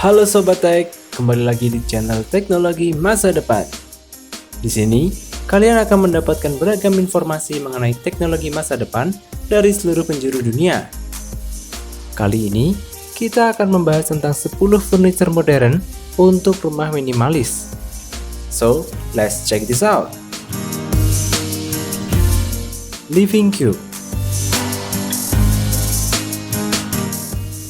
Halo Sobat Tech, kembali lagi di channel Teknologi Masa Depan. Di sini, kalian akan mendapatkan beragam informasi mengenai teknologi masa depan dari seluruh penjuru dunia. Kali ini, kita akan membahas tentang 10 furniture modern untuk rumah minimalis. So, let's check this out. Living Cube.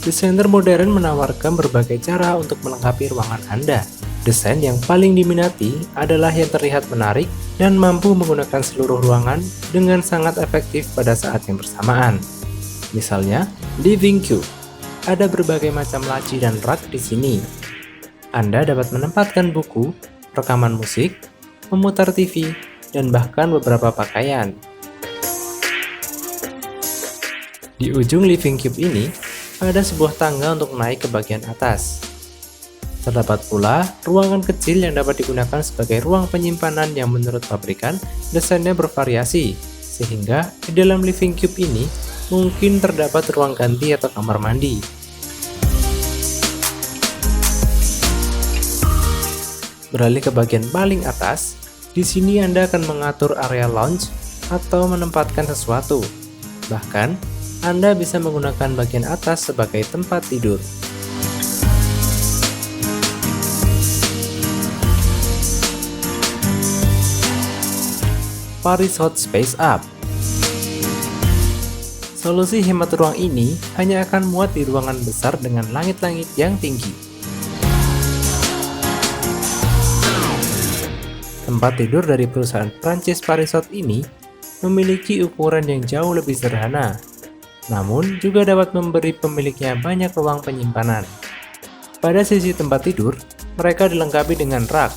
Desainer modern menawarkan berbagai cara untuk melengkapi ruangan Anda. Desain yang paling diminati adalah yang terlihat menarik dan mampu menggunakan seluruh ruangan dengan sangat efektif pada saat yang bersamaan. Misalnya, Living Cube. Ada berbagai macam laci dan rak di sini. Anda dapat menempatkan buku, rekaman musik, memutar TV, dan bahkan beberapa pakaian. Di ujung Living Cube ini, ada sebuah tangga untuk naik ke bagian atas. Terdapat pula ruangan kecil yang dapat digunakan sebagai ruang penyimpanan yang menurut pabrikan desainnya bervariasi, sehingga di dalam Living Cube ini mungkin terdapat ruang ganti atau kamar mandi. Beralih ke bagian paling atas, di sini Anda akan mengatur area lounge atau menempatkan sesuatu. Bahkan, Anda bisa menggunakan bagian atas sebagai tempat tidur. Paris Hot Space Up. Solusi hemat ruang ini hanya akan muat di ruangan besar dengan langit-langit yang tinggi. Tempat tidur dari perusahaan Prancis Paris Hot ini memiliki ukuran yang jauh lebih sederhana, namun juga dapat memberi pemiliknya banyak ruang penyimpanan. Pada sisi tempat tidur, mereka dilengkapi dengan rak.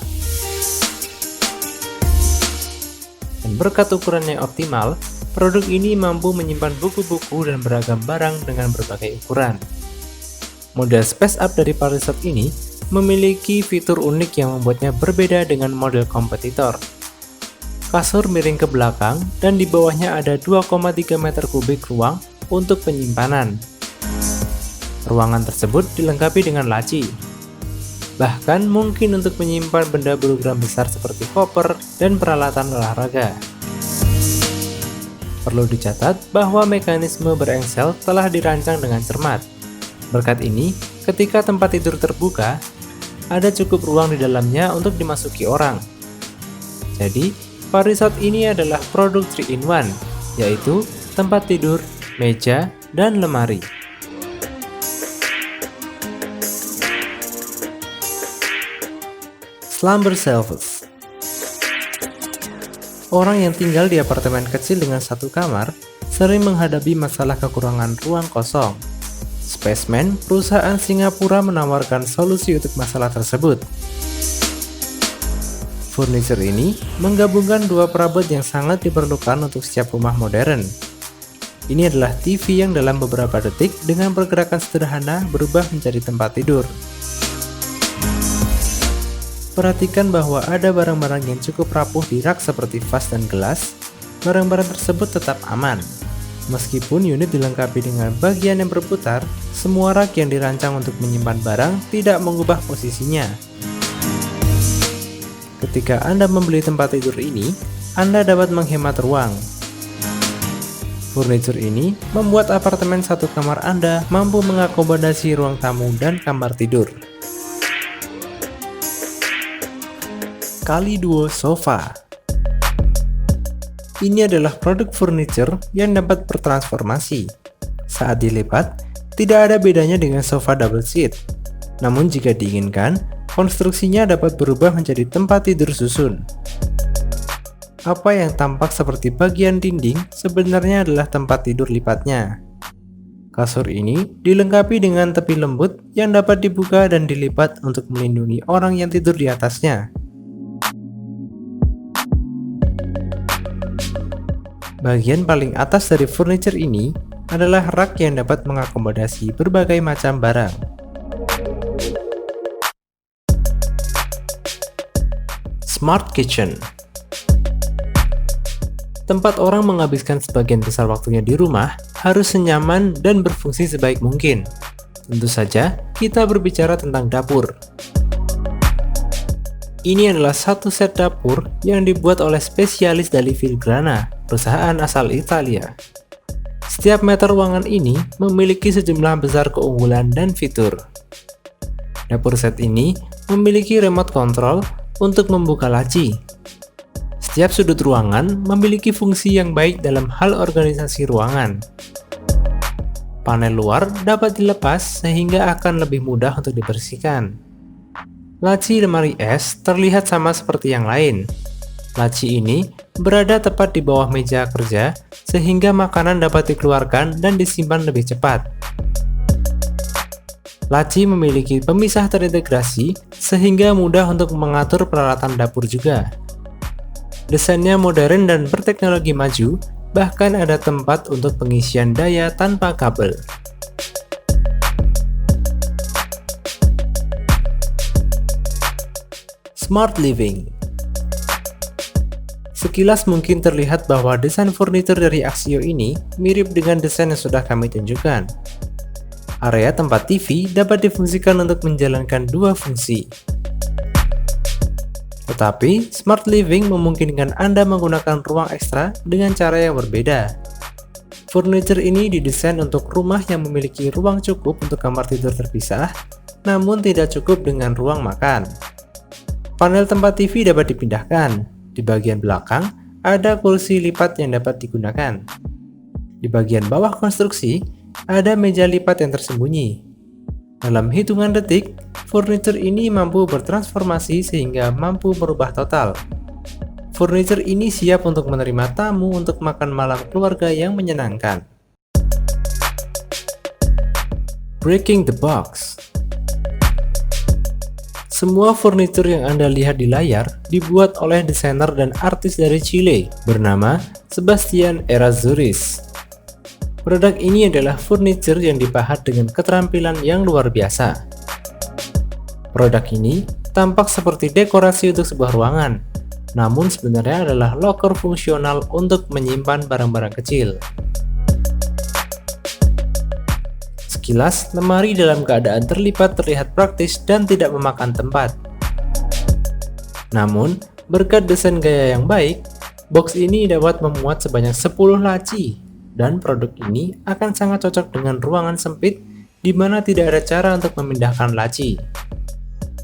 Dan berkat ukuran yang optimal, produk ini mampu menyimpan buku-buku dan beragam barang dengan berbagai ukuran. Model Space Up dari Paris Hot ini memiliki fitur unik yang membuatnya berbeda dengan model kompetitor. Kasur miring ke belakang dan di bawahnya ada 2,3 meter kubik ruang untuk penyimpanan. Ruangan tersebut dilengkapi dengan laci. Bahkan mungkin untuk menyimpan benda berukuran besar seperti koper dan peralatan olahraga. Perlu dicatat bahwa mekanisme berengsel telah dirancang dengan cermat. Berkat ini, ketika tempat tidur terbuka, ada cukup ruang di dalamnya untuk dimasuki orang. Jadi, Paris Hot ini adalah produk 3-in-1, yaitu tempat tidur, meja, dan lemari. Slumber Shelves. Orang yang tinggal di apartemen kecil dengan satu kamar sering menghadapi masalah kekurangan ruang kosong. Spaceman, perusahaan Singapura, menawarkan solusi untuk masalah tersebut. Furniture ini menggabungkan dua perabot yang sangat diperlukan untuk setiap rumah modern. Ini adalah TV yang dalam beberapa detik dengan pergerakan sederhana berubah menjadi tempat tidur. Perhatikan bahwa ada barang-barang yang cukup rapuh di rak seperti vas dan gelas. Barang-barang tersebut tetap aman. Meskipun unit dilengkapi dengan bagian yang berputar, semua rak yang dirancang untuk menyimpan barang tidak mengubah posisinya. Ketika Anda membeli tempat tidur ini, Anda dapat menghemat ruang. Furniture ini membuat apartemen satu kamar Anda mampu mengakomodasi ruang tamu dan kamar tidur. Kaliduo Sofa. Ini adalah produk furniture yang dapat bertransformasi. Saat dilipat, tidak ada bedanya dengan sofa double seat. Namun jika diinginkan, konstruksinya dapat berubah menjadi tempat tidur susun. Apa yang tampak seperti bagian dinding sebenarnya adalah tempat tidur lipatnya. Kasur ini dilengkapi dengan tepi lembut yang dapat dibuka dan dilipat untuk melindungi orang yang tidur di atasnya. Bagian paling atas dari furniture ini adalah rak yang dapat mengakomodasi berbagai macam barang. Smart Kitchen. Tempat orang menghabiskan sebagian besar waktunya di rumah harus senyaman dan berfungsi sebaik mungkin. Tentu saja, kita berbicara tentang dapur. Ini adalah satu set dapur yang dibuat oleh spesialis dari Filgrana, perusahaan asal Italia. Setiap meter ruangan ini memiliki sejumlah besar keunggulan dan fitur. Dapur set ini memiliki remote control untuk membuka laci. Setiap sudut ruangan memiliki fungsi yang baik dalam hal organisasi ruangan. Panel luar dapat dilepas sehingga akan lebih mudah untuk dibersihkan. Laci lemari es terlihat sama seperti yang lain. Laci ini berada tepat di bawah meja kerja sehingga makanan dapat dikeluarkan dan disimpan lebih cepat. Laci memiliki pemisah terintegrasi sehingga mudah untuk mengatur peralatan dapur juga. Desainnya modern dan berteknologi maju, bahkan ada tempat untuk pengisian daya tanpa kabel. Smart Living. Sekilas mungkin terlihat bahwa desain furnitur dari Axio ini mirip dengan desain yang sudah kami tunjukkan. Area tempat TV dapat difungsikan untuk menjalankan dua fungsi. Tetapi, Smart Living memungkinkan Anda menggunakan ruang ekstra dengan cara yang berbeda. Furniture ini didesain untuk rumah yang memiliki ruang cukup untuk kamar tidur terpisah, namun tidak cukup dengan ruang makan. Panel tempat TV dapat dipindahkan. Di bagian belakang, ada kursi lipat yang dapat digunakan. Di bagian bawah konstruksi, ada meja lipat yang tersembunyi. Dalam hitungan detik, furniture ini mampu bertransformasi sehingga mampu berubah total. Furniture ini siap untuk menerima tamu untuk makan malam keluarga yang menyenangkan. Breaking the box. Semua furniture yang Anda lihat di layar dibuat oleh desainer dan artis dari Chile bernama Sebastian Errázuriz. Produk ini adalah furniture yang dipahat dengan keterampilan yang luar biasa. Produk ini tampak seperti dekorasi untuk sebuah ruangan, namun sebenarnya adalah loker fungsional untuk menyimpan barang-barang kecil. Sekilas, lemari dalam keadaan terlipat terlihat praktis dan tidak memakan tempat. Namun, berkat desain gaya yang baik, box ini dapat memuat sebanyak 10 laci. Dan produk ini akan sangat cocok dengan ruangan sempit di mana tidak ada cara untuk memindahkan laci.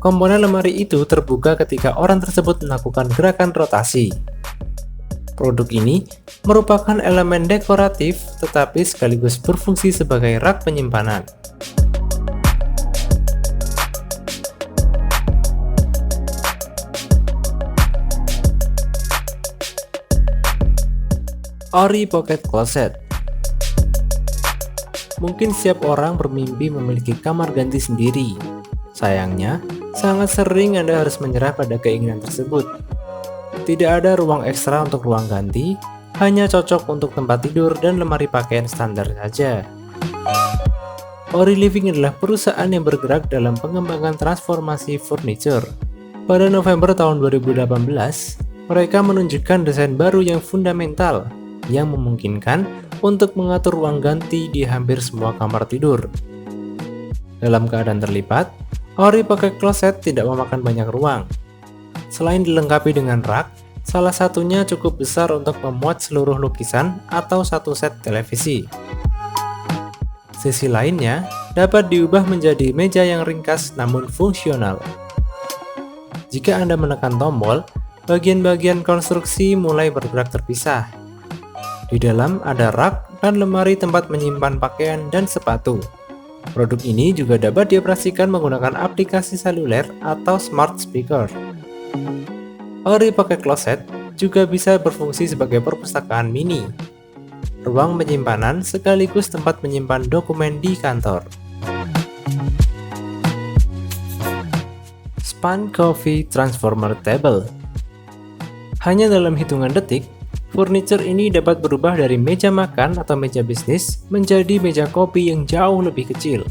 Komponen lemari itu terbuka ketika orang tersebut melakukan gerakan rotasi. Produk ini merupakan elemen dekoratif tetapi sekaligus berfungsi sebagai rak penyimpanan. Ori Pocket Closet. Mungkin setiap orang bermimpi memiliki kamar ganti sendiri. Sayangnya, sangat sering Anda harus menyerah pada keinginan tersebut. Tidak ada ruang ekstra untuk ruang ganti, hanya cocok untuk tempat tidur dan lemari pakaian standar saja. Ori Living adalah perusahaan yang bergerak dalam pengembangan transformasi furniture. Pada November tahun 2018, mereka menunjukkan desain baru yang fundamental, yang memungkinkan untuk mengatur ruang ganti di hampir semua kamar tidur. Dalam keadaan terlipat, Ori Pocket Closet tidak memakan banyak ruang. Selain dilengkapi dengan rak, salah satunya cukup besar untuk memuat seluruh lukisan atau satu set televisi. Sisi lainnya dapat diubah menjadi meja yang ringkas namun fungsional. Jika Anda menekan tombol, bagian-bagian konstruksi mulai bergerak terpisah. Di dalam ada rak dan lemari tempat menyimpan pakaian dan sepatu. Produk ini juga dapat dioperasikan menggunakan aplikasi seluler atau smart speaker. Ori Pocket Closet juga bisa berfungsi sebagai perpustakaan mini, ruang penyimpanan sekaligus tempat menyimpan dokumen di kantor. Span Coffee Transformer Table. Hanya dalam hitungan detik, furniture ini dapat berubah dari meja makan atau meja bisnis menjadi meja kopi yang jauh lebih kecil.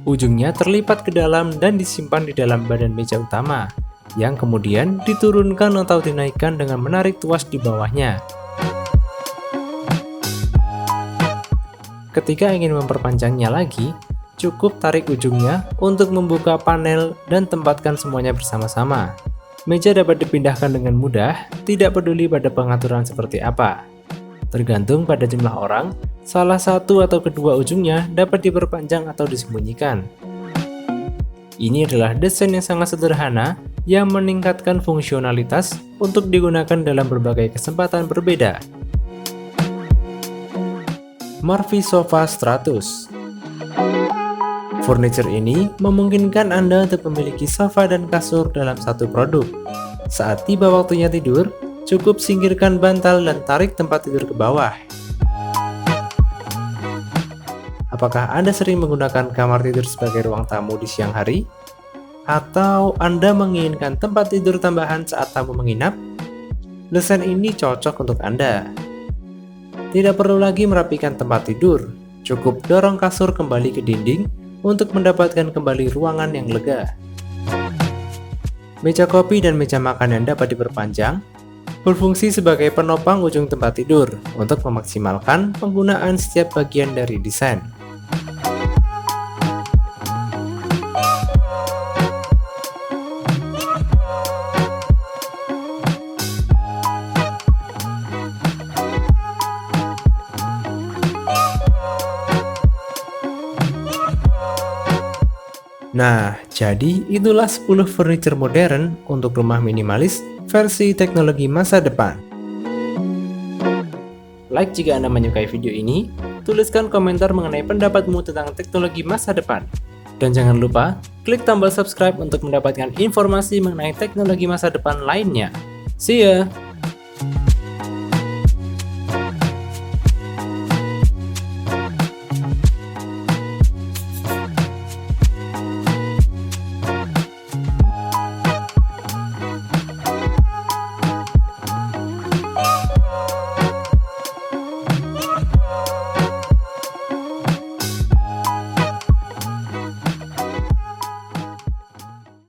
Ujungnya terlipat ke dalam dan disimpan di dalam badan meja utama, yang kemudian diturunkan atau dinaikkan dengan menarik tuas di bawahnya. Ketika ingin memperpanjangnya lagi, cukup tarik ujungnya untuk membuka panel dan tempatkan semuanya bersama-sama. Meja dapat dipindahkan dengan mudah, tidak peduli pada pengaturan seperti apa. Tergantung pada jumlah orang, salah satu atau kedua ujungnya dapat diperpanjang atau disembunyikan. Ini adalah desain yang sangat sederhana yang meningkatkan fungsionalitas untuk digunakan dalam berbagai kesempatan berbeda. Murphy Sofa Stratus. Furniture ini memungkinkan Anda untuk memiliki sofa dan kasur dalam satu produk. Saat tiba waktunya tidur, cukup singkirkan bantal dan tarik tempat tidur ke bawah. Apakah Anda sering menggunakan kamar tidur sebagai ruang tamu di siang hari? Atau Anda menginginkan tempat tidur tambahan saat tamu menginap? Desain ini cocok untuk Anda. Tidak perlu lagi merapikan tempat tidur, cukup dorong kasur kembali ke dinding untuk mendapatkan kembali ruangan yang lega. Meja kopi dan meja makan yang dapat diperpanjang berfungsi sebagai penopang ujung tempat tidur untuk memaksimalkan penggunaan setiap bagian dari desain. Nah, jadi itulah 10 furniture modern untuk rumah minimalis versi teknologi masa depan. Like jika Anda menyukai video ini, tuliskan komentar mengenai pendapatmu tentang teknologi masa depan. Dan jangan lupa, klik tombol subscribe untuk mendapatkan informasi mengenai teknologi masa depan lainnya. See ya!